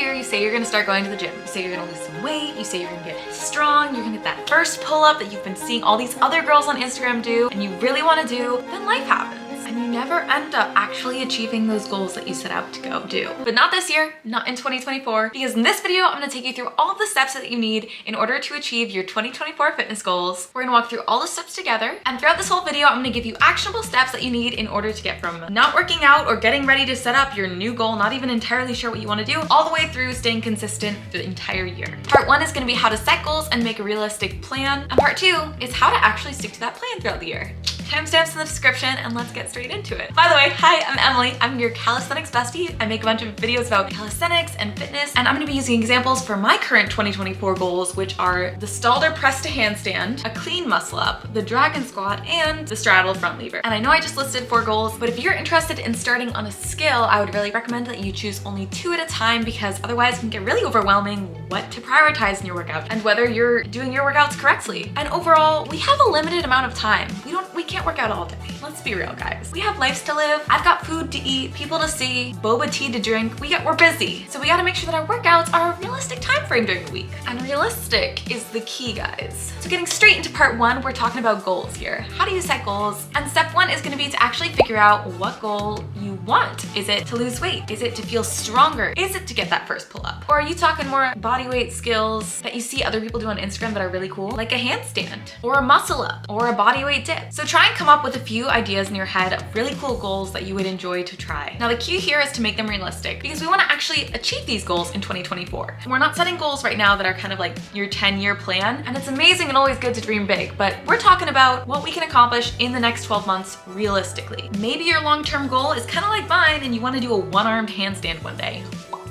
year you say you're gonna start going to the gym. You say you're gonna lose some weight, you say you're gonna get strong, you're gonna get that first pull-up that you've been seeing all these other girls on Instagram do, and you really wanna do, then life happens. And you never end up actually achieving those goals that you set out to go do. But not this year, not in 2024, because in this video, I'm gonna take you through all the steps that you need in order to achieve your 2024 fitness goals. We're gonna walk through all the steps together, and throughout this whole video, I'm gonna give you actionable steps that you need in order to get from not working out or getting ready to set up your new goal, not even entirely sure what you wanna do, all the way through staying consistent the entire year. Part 1 is gonna be how to set goals and make a realistic plan, and part 2 is how to actually stick to that plan throughout the year. Timestamps in the description, and let's get straight into it. By the way, hi, I'm Emily. I'm your calisthenics bestie. I make a bunch of videos about calisthenics and fitness, and I'm gonna be using examples for my current 2024 goals, which are the Stalder press to handstand, a clean muscle up, the dragon squat, and the straddle front lever. And I know I just listed 4 goals, but if you're interested in starting on a scale, I would really recommend that you choose only 2 at a time, because otherwise it can get really overwhelming what to prioritize in your workout and whether you're doing your workouts correctly. And overall, we have a limited amount of time. We can't work out all day. Let's be real, guys. We have lives to live. I've got food to eat, people to see, boba tea to drink. We're busy. So we gotta make sure that our workouts are a realistic time frame during the week. And realistic is the key, guys. So getting straight into part 1, we're talking about goals here. How do you set goals? And step 1 is gonna be to actually figure out what goal you want. Is it to lose weight? Is it to feel stronger? Is it to get that first pull up? Or are you talking more body weight skills that you see other people do on Instagram that are really cool? Like a handstand, or a muscle up, or a body weight dip. So try and come up with a few ideas in your head of really cool goals that you would enjoy to try. Now the key here is to make them realistic, because we want to actually achieve these goals in 2024. We're not setting goals right now that are kind of like your 10-year plan, and it's amazing and always good to dream big, but we're talking about what we can accomplish in the next 12 months realistically. Maybe your long-term goal is kind of like mine and you want to do a one-armed handstand one day.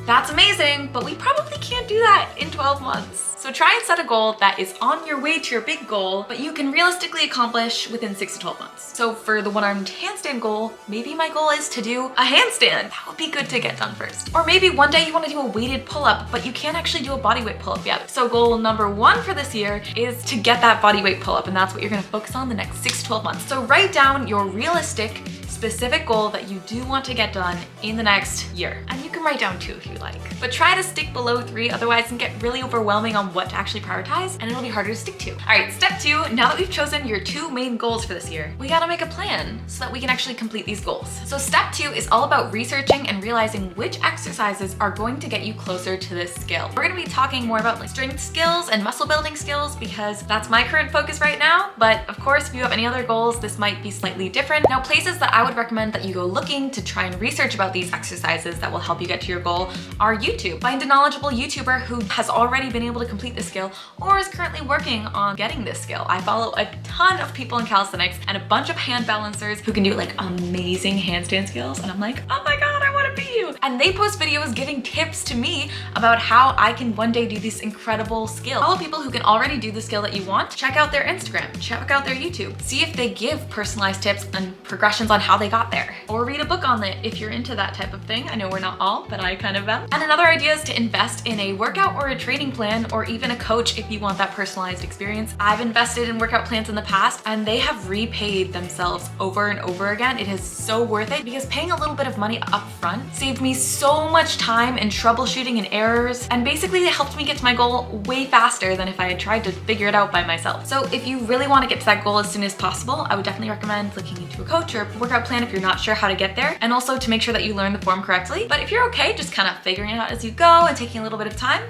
That's amazing, but we probably can't do that in 12 months. So try and set a goal that is on your way to your big goal, but you can realistically accomplish within 6 to 12 months. So for the one-armed handstand goal, maybe my goal is to do a handstand. That would be good to get done first. Or maybe one day you want to do a weighted pull-up, but you can't actually do a bodyweight pull-up yet. So goal number 1 for this year is to get that bodyweight pull-up, and that's what you're gonna focus on the next 6 to 12 months. So write down your realistic, specific goal that you do want to get done in the next year. And you can write down 2 if you like. But try to stick below 3, otherwise it can get really overwhelming on what to actually prioritize, and it'll be harder to stick to. All right, step 2, now that we've chosen your 2 main goals for this year, we gotta make a plan so that we can actually complete these goals. So step 2 is all about researching and realizing which exercises are going to get you closer to this skill. We're gonna be talking more about like strength skills and muscle building skills, because that's my current focus right now. But of course, if you have any other goals, this might be slightly different. Now, places that I would recommend that you go looking to try and research about these exercises that will help you get to your goal are YouTube. Find a knowledgeable YouTuber who has already been able to complete this skill or is currently working on getting this skill. I follow a ton of people in calisthenics and a bunch of hand balancers who can do like amazing handstand skills, and I'm like, oh my god, I want to be you. And they post videos giving tips to me about how I can one day do this incredible skill. Follow people who can already do the skill that you want. Check out their Instagram, check out their YouTube. See if they give personalized tips and progressions on how they got there. Or read a book on it if you're into that type of thing. I know we're not all, but I kind of am. And another idea is to invest in a workout or a training plan, or even a coach if you want that personalized experience. I've invested in workout plans in the past, and they have repaid themselves over and over again. It is so worth it, because paying a little bit of money up front saved me so much time and troubleshooting and errors, and basically it helped me get to my goal way faster than if I had tried to figure it out by myself. So if you really want to get to that goal as soon as possible, I would definitely recommend looking into a coach or workout plan if you're not sure how to get there, and also to make sure that you learn the form correctly. But if you're okay just kind of figuring it out as you go and taking a little bit of time,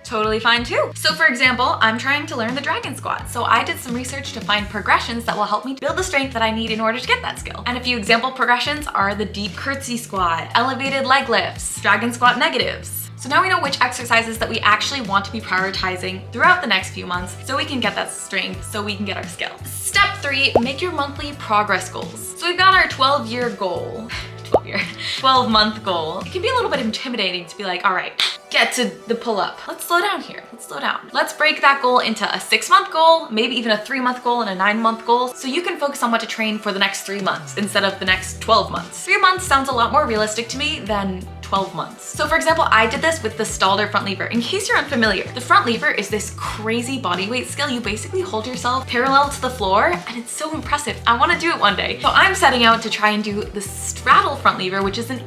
totally fine too. So for example, I'm trying to learn the dragon squat. So I did some research to find progressions that will help me build the strength that I need in order to get that skill. And a few example progressions are the deep curtsy squat, elevated leg lifts, dragon squat negatives. So now we know which exercises that we actually want to be prioritizing throughout the next few months so we can get that strength, so we can get our skill. Step 3, make your monthly progress goals. So we've got our 12-year goal. 12-month goal. It can be a little bit intimidating to be like, all right, get to the pull-up. Let's slow down here. Let's slow down. Let's break that goal into a 6-month goal, maybe even a 3-month goal and a 9-month goal, so you can focus on what to train for the next 3 months instead of the next 12 months. 3 months sounds a lot more realistic to me than 12 months. So for example, I did this with the Stalder front lever. In case you're unfamiliar, the front lever is this crazy body weight skill. You basically hold yourself parallel to the floor, and it's so impressive. I want to do it one day. So I'm setting out to try and do the straddle front lever, which is an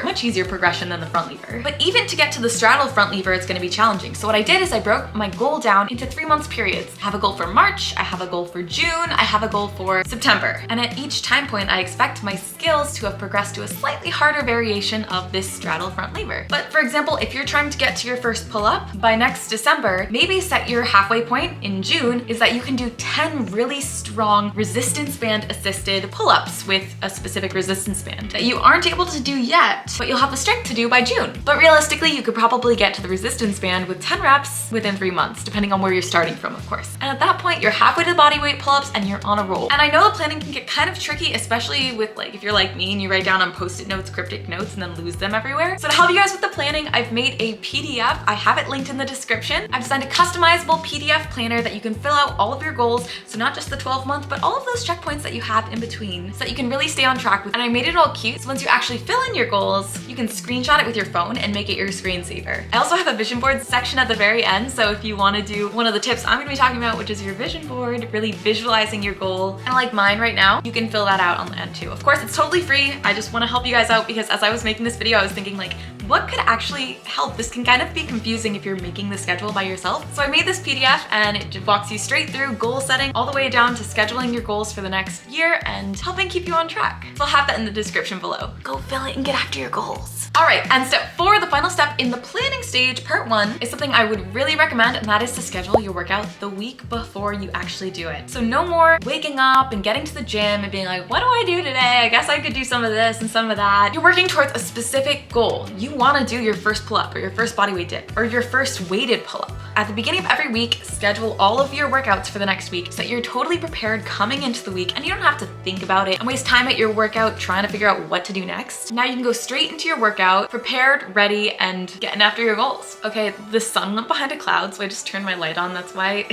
much easier progression than the front lever. But even to get to the straddle front lever, it's going to be challenging. So what I did is I broke my goal down into 3 months periods. I have a goal for March, I have a goal for June, I have a goal for September. And at each time point, I expect my skills to have progressed to a slightly harder variation of this straddle front lever. But for example, if you're trying to get to your first pull-up by next December, maybe set your halfway point in June is that you can do 10 really strong resistance band assisted pull-ups with a specific resistance band that you aren't able to do yet, but you'll have the strength to do by June. But realistically, you could probably get to the resistance band with 10 reps within 3 months, depending on where you're starting from, of course. And at that point, you're halfway to the body weight pull-ups and you're on a roll. And I know the planning can get kind of tricky, especially with like, if you're like me and you write down on Post-it notes, cryptic notes, and then lose them everywhere. So to help you guys with the planning, I've made a PDF. I have it linked in the description. I've designed a customizable PDF planner that you can fill out all of your goals. So not just the 12-month, but all of those checkpoints that you have in between so that you can really stay on track with. And I made it all cute. So once you actually fill in your goals, you can screenshot it with your phone and make it your screensaver. I also have a vision board section at the very end. So if you want to do one of the tips I'm going to be talking about, which is your vision board, really visualizing your goal, and like mine right now, you can fill that out on the end too. Of course, it's totally free. I just want to help you guys out because as I was making this video, I was thinking like, what could actually help? This can kind of be confusing if you're making the schedule by yourself. So I made this PDF and it just walks you straight through goal setting all the way down to scheduling your goals for the next year and helping keep you on track. So I'll have that in the description below. Go fill it and get after your goals. All right, and step 4, the final step in the planning stage, part 1, is something I would really recommend, and that is to schedule your workout the week before you actually do it. So no more waking up and getting to the gym and being like, what do I do today? I guess I could do some of this and some of that. You're working towards a specific goal. You want to do your first pull-up or your first body weight dip or your first weighted pull-up. At the beginning of every week, schedule all of your workouts for the next week so that you're totally prepared coming into the week and you don't have to think about it and waste time at your workout trying to figure out what to do next. Now you can go straight into your workout, prepared, ready, and getting after your goals. Okay, the sun went behind a cloud, so I just turned my light on. That's why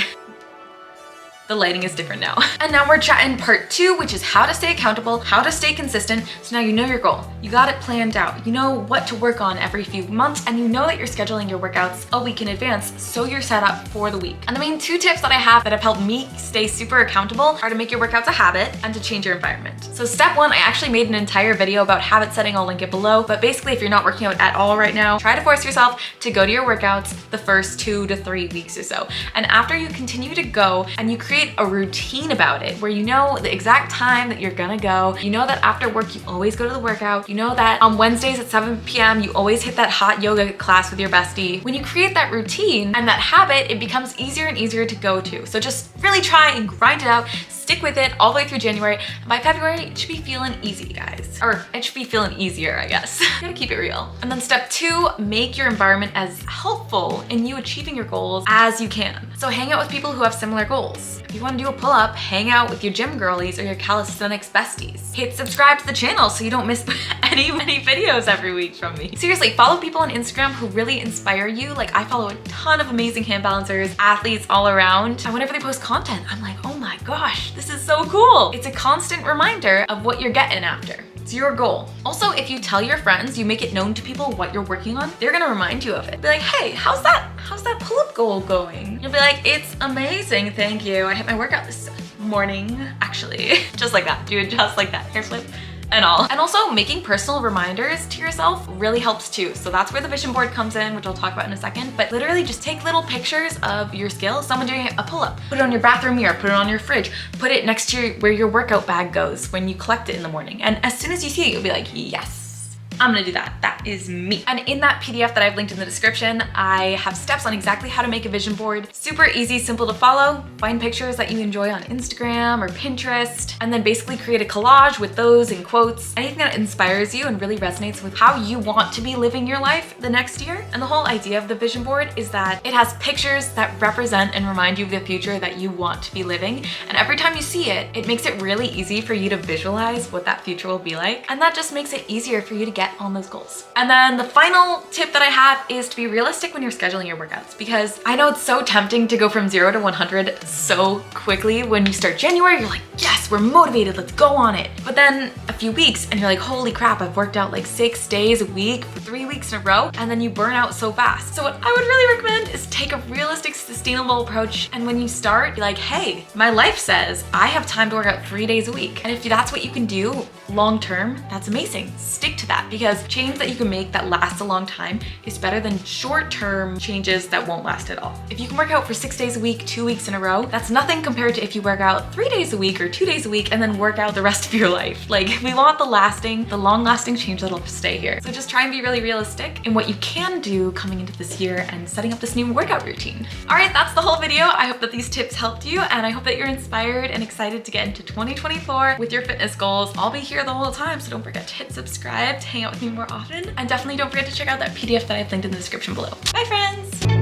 the lighting is different now. And now we're chatting part 2, which is how to stay accountable, how to stay consistent. So now you know your goal. You got it planned out. You know what to work on every few months, and you know that you're scheduling your workouts a week in advance, so you're set up for the week. And the main 2 tips that I have that have helped me stay super accountable are to make your workouts a habit and to change your environment. So step 1, I actually made an entire video about habit setting. I'll link it below. But basically, if you're not working out at all right now, try to force yourself to go to your workouts the first 2 to 3 weeks or so. And after you continue to go and you create a routine about it where you know the exact time that you're gonna go, you know that after work you always go to the workout, you know that on Wednesdays at 7 p.m. you always hit that hot yoga class with your bestie. When you create that routine and that habit, it becomes easier and easier to go to. So just really try and grind it out. Stick with it all the way through January. And by February, it should be feeling easy, guys. Or it should be feeling easier, I guess. You gotta keep it real. And then step 2, make your environment as helpful in you achieving your goals as you can. So hang out with people who have similar goals. If you wanna do a pull-up, hang out with your gym girlies or your calisthenics besties. Hit subscribe to the channel so you don't miss any videos every week from me. Seriously, follow people on Instagram who really inspire you. Like I follow a ton of amazing hand balancers, athletes all around. And whenever they post content, I'm like, oh my gosh, this is so cool. It's a constant reminder of what you're getting after. It's your goal. Also, if you tell your friends, you make it known to people what you're working on, they're gonna remind you of it. Be like, hey, how's that pull-up goal going? You'll be like, it's amazing, thank you. I hit my workout this morning, actually. Just like that, do it just like that, hair flip. And all. And also making personal reminders to yourself really helps too. So that's where the vision board comes in, which I'll talk about in a second. But literally just take little pictures of your skills. Someone doing a pull-up, put it on your bathroom mirror, put it on your fridge, put it next to where your workout bag goes when you collect it in the morning. And as soon as you see it, you'll be like, yes, I'm gonna do that. That is me. And in that PDF that I've linked in the description, I have steps on exactly how to make a vision board. Super easy, simple to follow. Find pictures that you enjoy on Instagram or Pinterest, and then basically create a collage with those in quotes. Anything that inspires you and really resonates with how you want to be living your life the next year. And the whole idea of the vision board is that it has pictures that represent and remind you of the future that you want to be living. And every time you see it, it makes it really easy for you to visualize what that future will be like. And that just makes it easier for you to get get on those goals. And then the final tip that I have is to be realistic when you're scheduling your workouts, because I know it's so tempting to go from 0 to 100 so quickly. When you start January, you're like, yes, we're motivated, let's go on it. But then a few weeks and you're like, holy crap, I've worked out like 6 days a week for 3 weeks in a row, and then you burn out so fast. So what I would really recommend is take a realistic, sustainable approach. And when you start, be like, hey, my life says I have time to work out 3 days a week. And if that's what you can do long term, that's amazing. Stick to that, because change that you can make that lasts a long time is better than short term changes that won't last at all. If you can work out for 6 days a week, 2 weeks in a row, that's nothing compared to if you work out 3 days a week or 2 days a week and then work out the rest of your life. Like, we want the long lasting change that'll stay here. So just try and be really realistic in what you can do coming into this year and setting up this new workout routine. All right, that's the whole video. I hope that these tips helped you, and I hope that you're inspired and excited to get into 2024 with your fitness goals. I'll be here the whole time, so don't forget to hit subscribe to hang out with me more often. And definitely don't forget to check out that PDF that I've linked in the description below. Bye, friends.